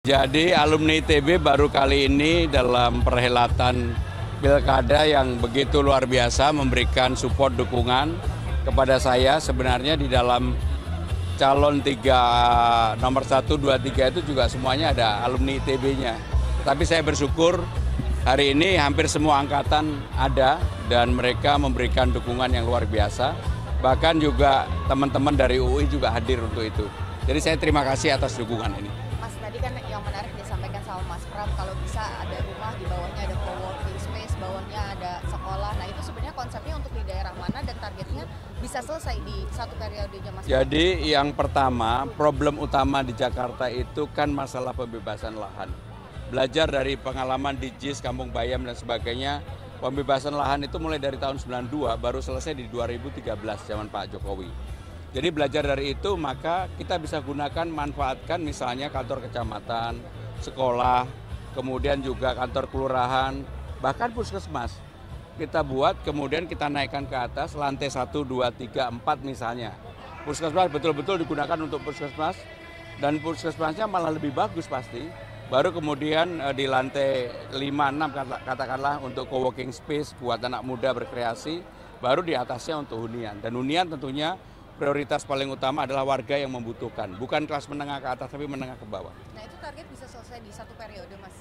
Jadi alumni ITB baru kali ini dalam perhelatan pilkada yang begitu luar biasa memberikan support dukungan kepada saya. Sebenarnya di dalam calon nomor 1, 2, 3 itu juga semuanya ada alumni ITB-nya. Tapi saya bersyukur hari ini hampir semua angkatan ada dan mereka memberikan dukungan yang luar biasa. Bahkan juga teman-teman dari UI juga hadir untuk itu. Jadi saya terima kasih atas dukungan ini. Mas, tadi kan yang menarik disampaikan sama Mas Pram, kalau bisa ada rumah, di bawahnya ada co-working space, bawahnya ada sekolah. Nah itu sebenarnya konsepnya untuk di daerah mana dan targetnya bisa selesai di satu periodenya Mas? Jadi yang pertama, problem utama di Jakarta itu kan masalah pembebasan lahan. Belajar dari pengalaman di JIS, Kampung Bayam dan sebagainya, pembebasan lahan itu mulai dari tahun 92, baru selesai di 2013 zaman Pak Jokowi. Jadi belajar dari itu maka kita bisa gunakan, manfaatkan misalnya kantor kecamatan, sekolah, kemudian juga kantor kelurahan, bahkan puskesmas. Kita buat kemudian kita naikkan ke atas lantai 1, 2, 3, 4 misalnya. Puskesmas betul-betul digunakan untuk puskesmas dan puskesmasnya malah lebih bagus pasti. Baru kemudian di lantai 5, 6 katakanlah untuk co-working space buat anak muda berkreasi, baru di atasnya untuk hunian. Dan hunian tentunya prioritas paling utama adalah warga yang membutuhkan, bukan kelas menengah ke atas, tapi menengah ke bawah. Nah itu target bisa selesai di satu periode Mas?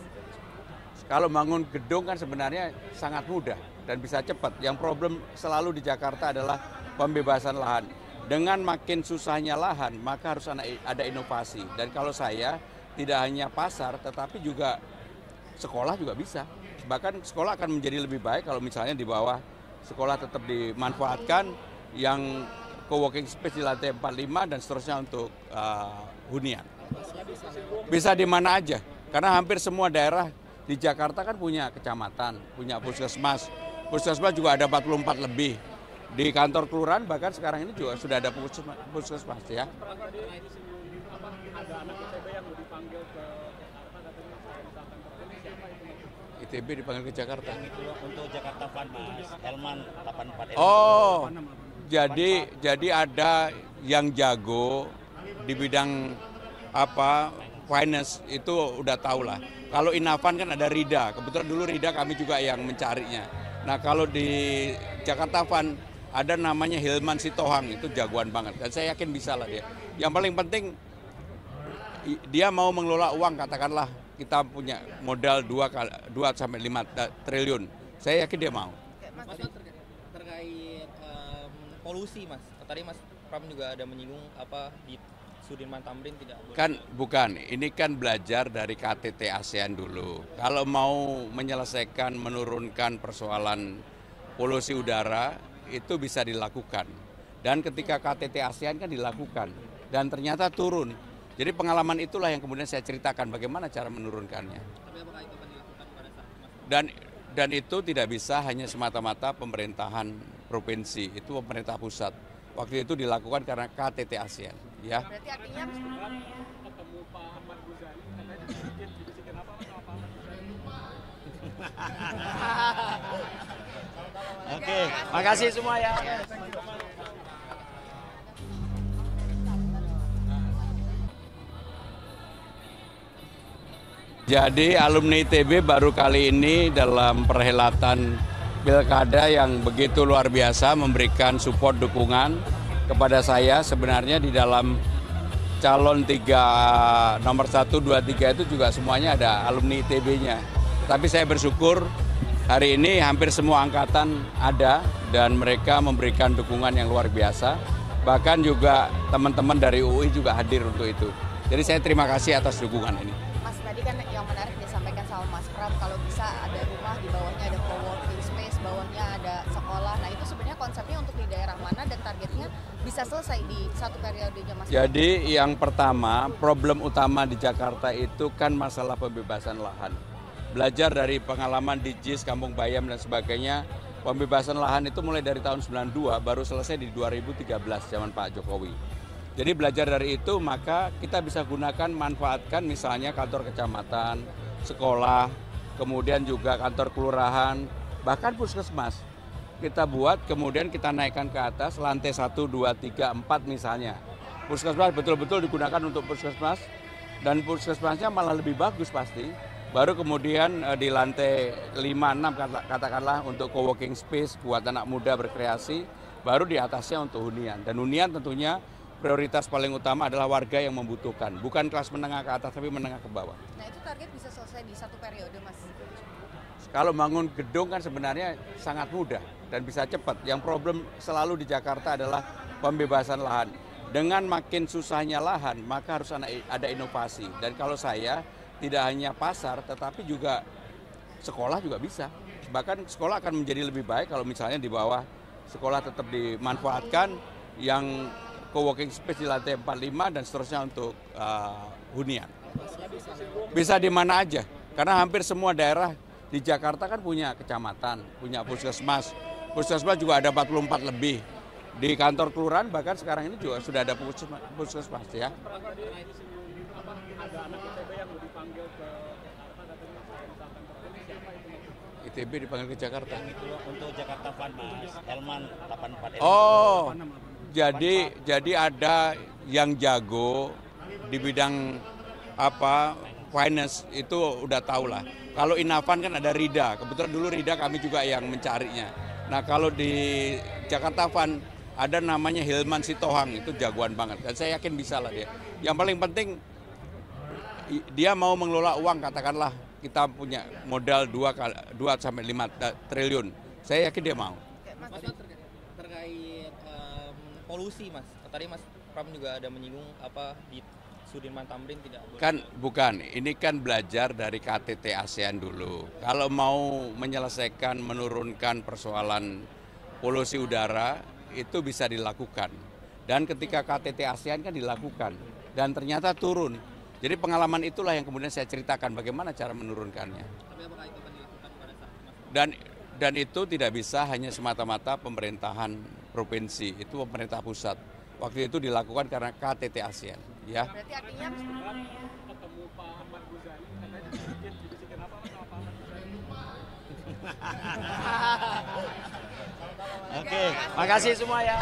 Kalau bangun gedung kan sebenarnya sangat mudah dan bisa cepat. Yang problem selalu di Jakarta adalah pembebasan lahan. Dengan makin susahnya lahan, maka harus ada inovasi. Dan kalau saya, tidak hanya pasar, tetapi juga sekolah juga bisa. Bahkan sekolah akan menjadi lebih baik kalau misalnya di bawah sekolah tetap dimanfaatkan, yang co-working space di lantai 45 dan seterusnya untuk hunian. Bisa di mana aja, karena hampir semua daerah di Jakarta kan punya kecamatan, punya puskesmas. Puskesmas juga ada 44 lebih. Di kantor kelurahan bahkan sekarang ini juga sudah ada puskesmas ya. ITB dipanggil ke Jakarta. Untuk Jakarta Fun Mas, Helman 84. Oh, jadi ada yang jago di bidang finance itu udah tahu lah. Kalau Inavan kan ada Rida, kebetulan dulu Rida kami juga yang mencarinya. Nah kalau di Jakarta Fun ada namanya Hilman Sitohang, itu jagoan banget dan saya yakin bisa lah dia. Yang paling penting dia mau mengelola uang, katakanlah kita punya modal 2 sampai 5 triliun. Saya yakin dia mau. Mas, terkait polusi Mas, tadi Mas Pram juga ada menyinggung di Sudirman Tamrin tidak boleh. Kan bukan, ini kan belajar dari KTT ASEAN dulu. Kalau mau menyelesaikan, menurunkan persoalan polusi udara, itu bisa dilakukan. Dan ketika KTT ASEAN kan dilakukan, dan ternyata turun. Jadi pengalaman itulah yang kemudian saya ceritakan bagaimana cara menurunkannya. Tapi apakah itu akan dilakukan pada saat Mas? Dan itu tidak bisa hanya semata-mata pemerintahan provinsi, itu pemerintah pusat. Waktu itu dilakukan karena KTT ASEAN, ya. Berarti artinya ketemu Pak Ahmad Muzani, katanya dibisikin apa sama Pak Ahmad Muzani? Oke. Makasih semua ya. Jadi alumni ITB baru kali ini dalam perhelatan pilkada yang begitu luar biasa memberikan support dukungan kepada saya. Sebenarnya di dalam calon nomor 1, 2, 3 itu juga semuanya ada alumni ITB-nya. Tapi saya bersyukur hari ini hampir semua angkatan ada dan mereka memberikan dukungan yang luar biasa. Bahkan juga teman-teman dari UI juga hadir untuk itu. Jadi saya terima kasih atas dukungan ini. Mas, tadi kan yang menarik disampaikan sama Mas Pram, kalau bisa ada rumah, di bawahnya ada co-working space, bawahnya ada sekolah. Nah itu sebenarnya konsepnya untuk di daerah mana dan targetnya bisa selesai di satu periodenya Mas? Jadi yang pertama, problem utama di Jakarta itu kan masalah pembebasan lahan. Belajar dari pengalaman di JIS, Kampung Bayam dan sebagainya, pembebasan lahan itu mulai dari tahun 92, baru selesai di 2013 zaman Pak Jokowi. Jadi belajar dari itu maka kita bisa gunakan, manfaatkan misalnya kantor kecamatan, sekolah, kemudian juga kantor kelurahan, bahkan puskesmas. Kita buat kemudian kita naikkan ke atas lantai 1, 2, 3, 4 misalnya. Puskesmas betul-betul digunakan untuk puskesmas dan puskesmasnya malah lebih bagus pasti. Baru kemudian di lantai 5-6 katakanlah untuk co-working space buat anak muda berkreasi, baru di atasnya untuk hunian. Dan hunian tentunya prioritas paling utama adalah warga yang membutuhkan, bukan kelas menengah ke atas tapi menengah ke bawah. Nah itu target bisa selesai di 1 periode Mas? Kalau bangun gedung kan sebenarnya sangat mudah dan bisa cepat. Yang problem selalu di Jakarta adalah pembebasan lahan. Dengan makin susahnya lahan, maka harus ada inovasi. Dan kalau saya, tidak hanya pasar, tetapi juga sekolah juga bisa. Bahkan sekolah akan menjadi lebih baik kalau misalnya di bawah sekolah tetap dimanfaatkan, yang co-working space di lantai 45 dan seterusnya untuk hunian. Bisa di mana aja, karena hampir semua daerah di Jakarta kan punya kecamatan, punya puskesmas. Puskesmas juga ada 44 lebih. Di kantor kelurahan bahkan sekarang ini juga sudah ada puskesmas ya. Ada anak ITB yang mau dipanggil ke Jakarta, katanya saya disampaikan terakhir, siapa itu? ITB dipanggil ke Jakarta. Itu untuk Jakarta Fund Mas, Elman 84 Elman. Oh, jadi ada yang jago di bidang finance itu udah tahu lah. Kalau Inavan kan ada Rida, kebetulan dulu Rida kami juga yang mencarinya. Nah kalau di Jakarta Fund ada namanya Hilman Sitohang, itu jagoan banget. Dan saya yakin bisa lah dia. Yang paling penting dia mau mengelola uang, katakanlah kita punya modal 2 sampai 5 triliun. Saya yakin dia mau. Mas terkait polusi Mas, tadi Mas Pram juga ada menyinggung di Sudirman Tamrin tidak boleh. Kan bukan, ini kan belajar dari KTT ASEAN dulu. Kalau mau menyelesaikan, menurunkan persoalan polusi udara, itu bisa dilakukan. Dan ketika KTT ASEAN kan dilakukan, dan ternyata turun. Jadi pengalaman itulah yang kemudian saya ceritakan bagaimana cara menurunkannya. Tapi apakah itu akan dilakukan pada saat Mas? Dan itu tidak bisa hanya semata-mata pemerintahan provinsi, itu pemerintah pusat. Waktu itu dilakukan karena KTT ASEAN, ya. Berarti artinya Ketemu Pak Ahmad Ghazali, katanya dibisikin apa sama Pak Ahmad Ghazali? Oke. Makasih semua ya.